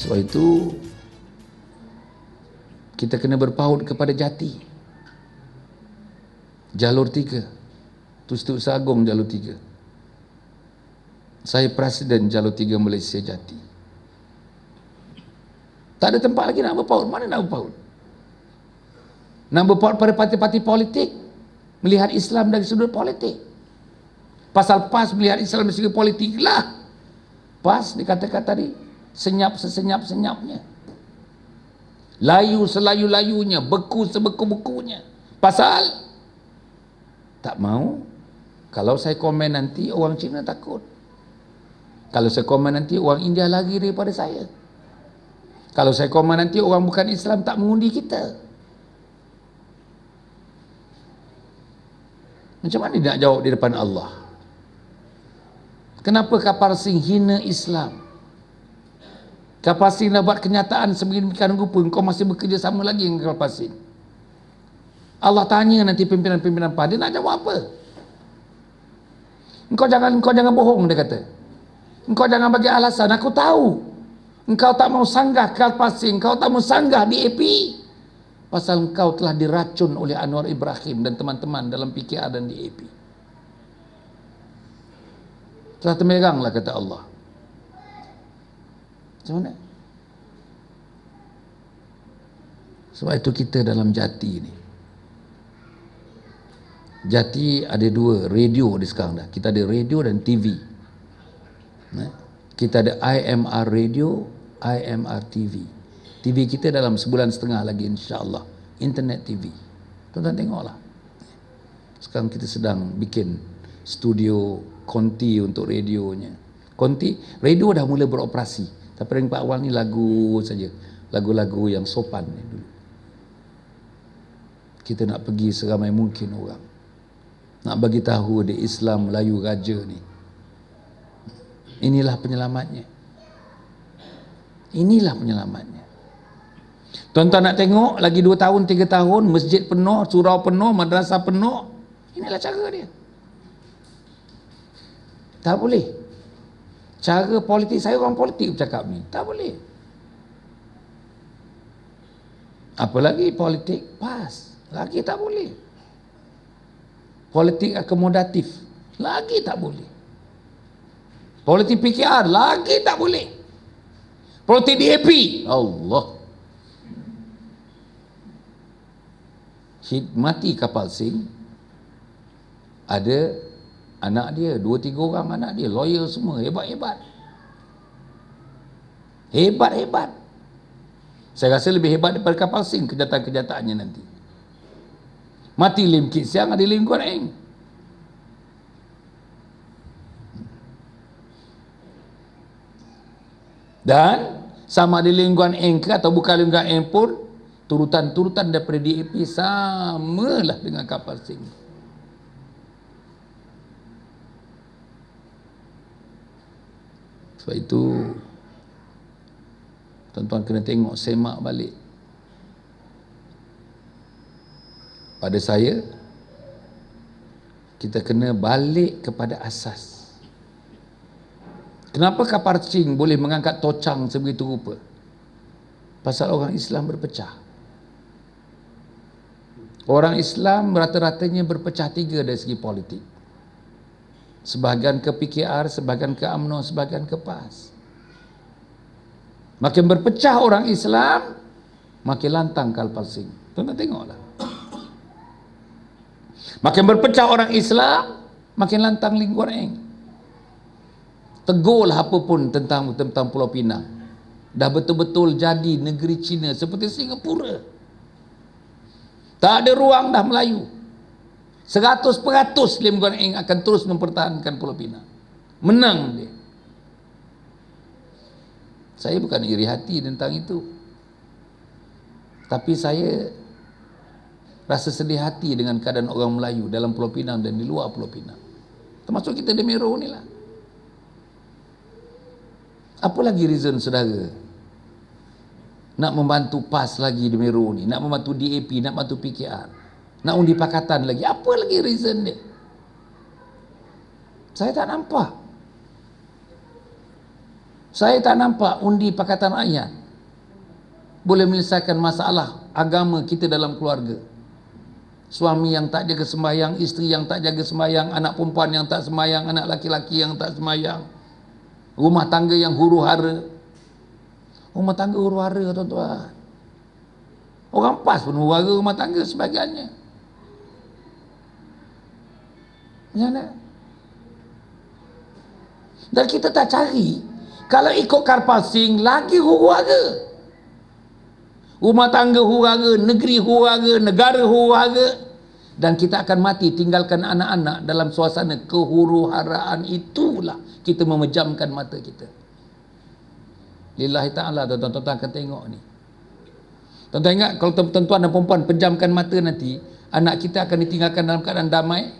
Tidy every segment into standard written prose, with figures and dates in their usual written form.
Sebab itu kita kena berpaut kepada jati. Jalur 3. Setiausaha Agung jalur 3. Saya Presiden jalur 3 Malaysia Jati. Tak ada tempat lagi nak berpaut. Mana nak berpaut? Nak berpaut pada parti-parti politik, melihat Islam dari sudut politik. Pasal PAS melihat Islam dari sudut politik lah. PAS dikatakan tadi, senyap sesenyap-senyapnya, layu selayu-layunya, beku sebeku-bekunya. Pasal tak mau kalau saya komen nanti orang Cina takut. Kalau saya komen nanti orang India lari daripada saya. Kalau saya komen nanti orang bukan Islam tak mengundi kita. Macam mana dia nak jawab di depan Allah? Kenapa kapal Sing hina Islam? Kapal Sing dah buat kenyataan sedemikian rupa, kau masih bekerja sama lagi dengan kapal Sing. Allah tanya nanti pimpinan-pimpinan PAS, dia nak jawab apa? Engkau jangan bohong, dia kata. Engkau jangan bagi alasan, aku tahu. Engkau tak mau sanggah kapal Sing, engkau tak mau sanggah di AP. Pasal engkau telah diracun oleh Anwar Ibrahim dan teman-teman dalam PKR dan di AP. Telah termeranglah, kata Allah. Macam mana? Sebab itu kita dalam Jati ni. Jati ada 2 radio di sekarang dah. Kita ada radio dan TV. Kita ada IMR radio, IMR TV. TV kita dalam sebulan setengah lagi, insya-Allah. Internet TV. Tuan-tuan tengoklah. Sekarang kita sedang bikin studio konti untuk radionya. Konti, radio dah mula beroperasi. Tapi yang awal ni lagu saja. Lagu-lagu yang sopan ni dulu. Kita nak pergi seramai mungkin orang. Nak bagi tahu dia Islam Melayu Raja ni. Inilah penyelamatnya. Inilah penyelamatnya. Tuan-tuan nak tengok lagi 2 tahun, 3 tahun, masjid penuh, surau penuh, madrasah penuh. Inilah cara dia. Tak boleh. Cara politik, saya orang politik bercakap ni. Tak boleh. Apalagi politik PAS. Lagi tak boleh. Politik akomodatif. Lagi tak boleh. Politik PKR. Lagi tak boleh. Politik DAP. Allah. Mati kapal Sing. Ada anak dia, 2-3 orang anak dia, lawyer semua, hebat-hebat. Hebat-hebat. Saya rasa lebih hebat daripada kapal Sing kejahatan-kejahatannya nanti. Mati Lim Kit Siang, ada Lim Guan Eng. Dan sama ada Lim Guan Eng ke atau bukan Lim Guan Eng pun, turutan-turutan daripada DAP samalah dengan kapal Sing. Sebab itu tuan-tuan kena tengok, semak balik. Pada saya, kita kena balik kepada asas. Kenapa kapal Sing boleh mengangkat tocang sebegitu rupa? Pasal orang Islam berpecah. Orang Islam rata-ratanya berpecah 3 dari segi politik. Sebahagian ke PKR, sebahagian ke UMNO, sebahagian ke PAS. Makin berpecah orang Islam, makin lantang kapal Sing. Tuan-tuan tengoklah. Makin berpecah orang Islam, makin lantang Lim Guan Eng. Tegurlah apapun tentang Pulau Pinang. Dah betul-betul jadi negeri Cina seperti Singapura. Tak ada ruang dah Melayu. 100% Lim Guan Eng akan terus mempertahankan Pulau Pinang. Menang dia. Saya bukan iri hati tentang itu. Tapi saya rasa sedih hati dengan keadaan orang Melayu dalam Pulau Pinang dan di luar Pulau Pinang. Termasuk kita di Mero ni lah. Apa lagi reason saudara nak membantu PAS lagi di Mero ni, nak membantu DAP, nak membantu PKR, nak undi pakatan lagi? Apa lagi reason dia? Saya tak nampak. Saya tak nampak undi Pakatan Rakyat boleh menyelesaikan masalah agama kita dalam keluarga. Suami yang tak jaga sembahyang, isteri yang tak jaga sembahyang, anak perempuan yang tak sembahyang, anak laki-laki yang tak sembahyang, rumah tangga yang huru-hara. Rumah tangga huru-hara, tuan-tuan. Orang PAS pun huru-hara rumah tangga sebagainya. Macam mana? Dan kita tak cari. Kalau ikut Karpasing, lagi huru-hara. Rumah tangga huru-hara, negeri huru-hara, negara huru-hara. Dan kita akan mati tinggalkan anak-anak dalam suasana kehuru-haraan. Itulah kita memejamkan mata kita. Lillahi ta'ala, tuan-tuan akan tengok ni. Tuan-tuan ingat, kalau tuan-tuan dan perempuan pejamkan mata nanti, anak kita akan ditinggalkan dalam keadaan damai.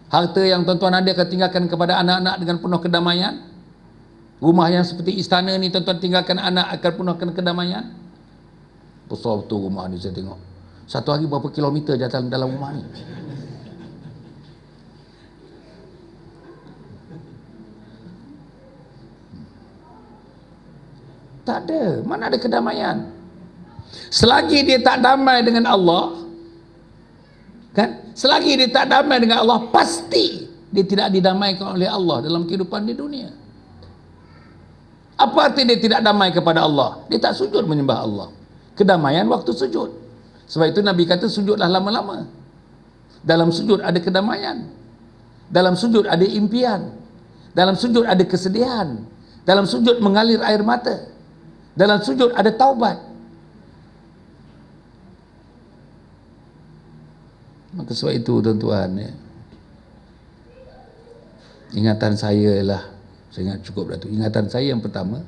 Harta yang tuan-tuan ada akan tinggalkan kepada anak-anak dengan penuh kedamaian. Rumah yang seperti istana ni tuan-tuan tinggalkan anak akan penuh kedamaian. Besar betul rumah ni saya tengok. Satu hari berapa kilometer jalan dalam rumah ni. Tak ada. Mana ada kedamaian? Selagi dia tak damai dengan Allah, kan? Selagi dia tak damai dengan Allah, pasti dia tidak didamaikan oleh Allah dalam kehidupan di dunia. Apa arti dia tidak damai kepada Allah? Dia tak sujud menyembah Allah. Kedamaian waktu sujud. Sebab itu Nabi kata sujudlah lama-lama. Dalam sujud ada kedamaian. Dalam sujud ada impian. Dalam sujud ada kesedihan. Dalam sujud mengalir air mata. Dalam sujud ada taubat. Maka sebab itu tuan-tuan, ya, ingatan saya ialah, saya ingat cukup dah tu, ingatan saya yang pertama,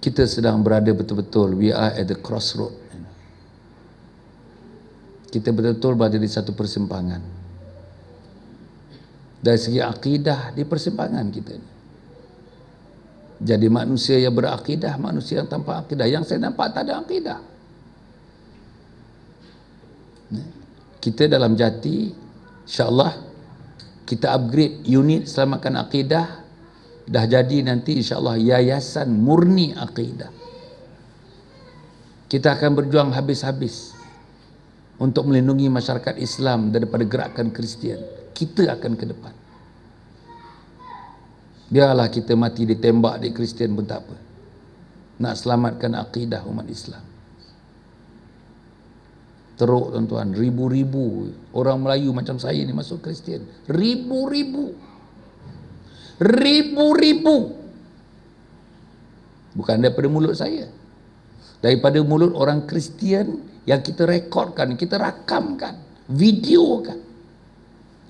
kita sedang berada betul-betul, we are at the crossroad. Kita betul-betul berada di satu persimpangan. Dari segi akidah, di persimpangan kita ni. Jadi manusia yang berakidah, manusia yang tanpa akidah. Yang saya nampak tak ada akidah. Kita dalam Jati, insyaAllah kita upgrade unit selamatkan akidah. Dah jadi nanti insyaAllah yayasan murni akidah. Kita akan berjuang habis-habis untuk melindungi masyarakat Islam daripada gerakan Kristian. Kita akan ke depan. Biarlah kita mati ditembak di Kristian pun tak apa. Nak selamatkan akidah umat Islam. Teruk tuan-tuan, ribu-ribu orang Melayu macam saya ni masuk Kristian. Ribu-ribu. Bukan daripada mulut saya. Daripada mulut orang Kristian yang kita rekodkan, kita rakamkan, videokan.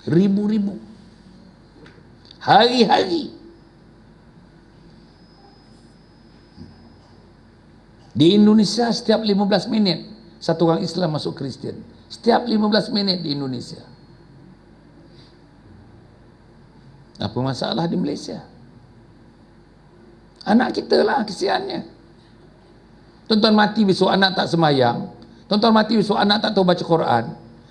Ribu-ribu. Hari-hari. Di Indonesia setiap 15 minit satu orang Islam masuk Kristian. Setiap 15 minit di Indonesia. Apa masalah di Malaysia? Anak kita lah kesiannya. Tuan-tuan mati besok anak tak sembahyang. Tuan-tuan mati besok anak tak tahu baca Quran.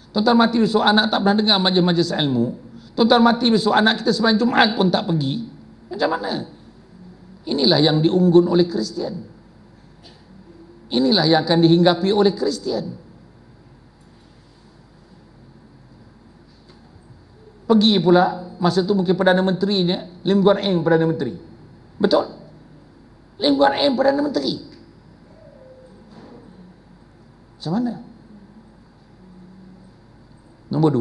Tuan-tuan mati besok anak tak pernah dengar majlis-majlis ilmu. Tuan-tuan mati besok anak kita sembahyang Jumaat pun tak pergi. Macam mana? Inilah yang diunggun oleh Kristian. Inilah yang akan dihinggapi oleh Kristian. Pergi pula, masa tu mungkin Perdana Menterinya Lim Guan Eng Perdana Menteri. Betul? Lim Guan Eng Perdana Menteri. Macam mana? Nombor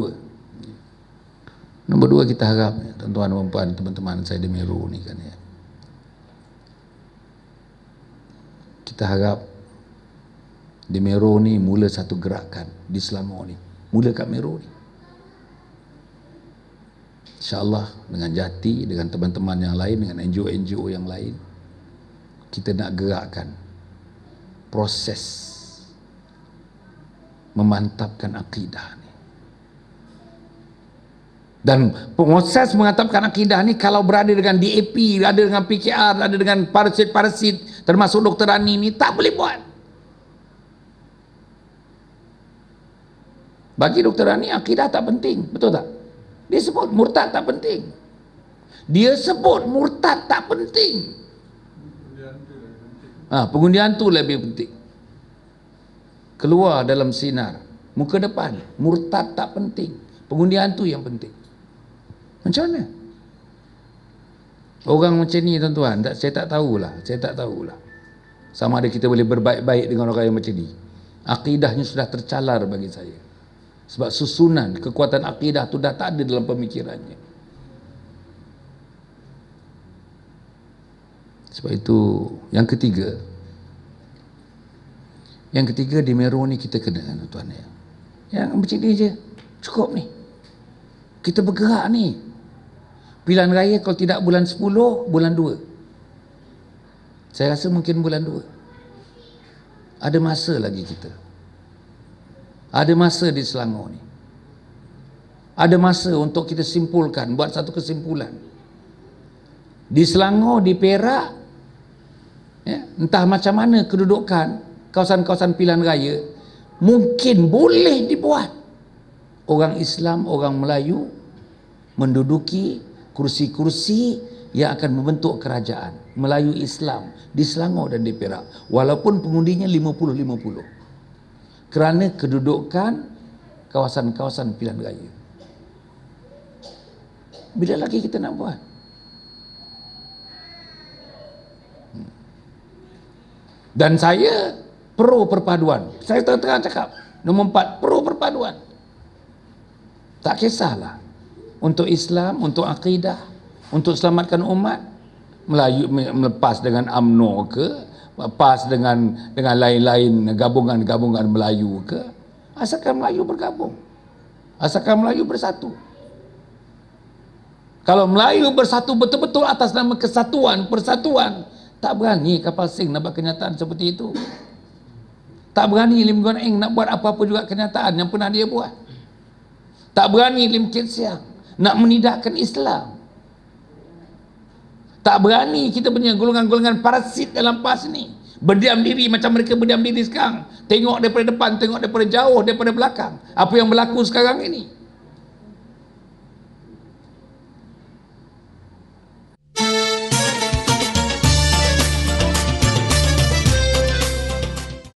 dua kita harap, tuan-tuan dan puan, teman-teman saya di Meru ni kan, ya, kita harap di Meru ni mula satu gerakan di Selangor ni. Mula kat Meru ni. InsyaAllah dengan Jati, dengan teman-teman yang lain, dengan NGO-NGO yang lain, kita nak gerakkan proses memantapkan akidah ni. Dan proses memantapkan akidah ni kalau berada dengan DAP, ada dengan PKR, ada dengan parasit-parasit, termasuk Dr. Rani ni, tak boleh buat. Bagi Dr. Rani akidah tak penting, betul tak? Dia sebut murtad tak penting. Dia sebut murtad tak penting. Pengundian tu lebih penting. Keluar dalam sinar, muka depan, murtad tak penting. Pengundian tu yang penting. Macam mana? Orang macam ni tuan-tuan, saya tak tahulah. Sama ada kita boleh berbaik-baik dengan orang yang macam ni. Akidahnya sudah tercalar bagi saya. Sebab susunan, kekuatan akidah tu dah tak ada dalam pemikirannya. Sebab itu, yang ketiga di Meru ni kita kena, tuan-tuan ya. Yang macam ni je, cukup ni. Kita bergerak ni. Pilihan raya kalau tidak bulan 10, bulan 2. Saya rasa mungkin bulan 2. Ada masa lagi kita. Ada masa di Selangor ni. Ada masa untuk kita simpulkan, buat satu kesimpulan. Di Selangor, di Perak, ya, entah macam mana kedudukan kawasan-kawasan pilihan raya, mungkin boleh dibuat. Orang Islam, orang Melayu menduduki kursi-kursi yang akan membentuk kerajaan Melayu Islam di Selangor dan di Perak, walaupun pengundinya 50-50 kerana kedudukan kawasan-kawasan pilihan raya. Bila lagi kita nak buat? Dan saya pro perpaduan. Saya terang-terang cakap, nombor 4, pro perpaduan. Tak kisahlah, untuk Islam, untuk akidah, untuk selamatkan umat, Melayu melepas dengan UMNO ke, lepas dengan lain-lain gabungan-gabungan Melayu ke, asalkan Melayu bergabung, asalkan Melayu bersatu. Kalau Melayu bersatu betul-betul atas nama kesatuan, persatuan, tak berani kapal Sing nak buat kenyataan seperti itu. Tak berani Lim Guan Eng nak buat apa-apa juga kenyataan yang pernah dia buat. Tak berani Lim Kit Siang nak menidakkan Islam. Tak berani kita punya golongan-golongan parasit dalam PAS ni berdiam diri macam mereka berdiam diri sekarang. Tengok daripada depan, tengok daripada jauh, daripada belakang. Apa yang berlaku sekarang ini.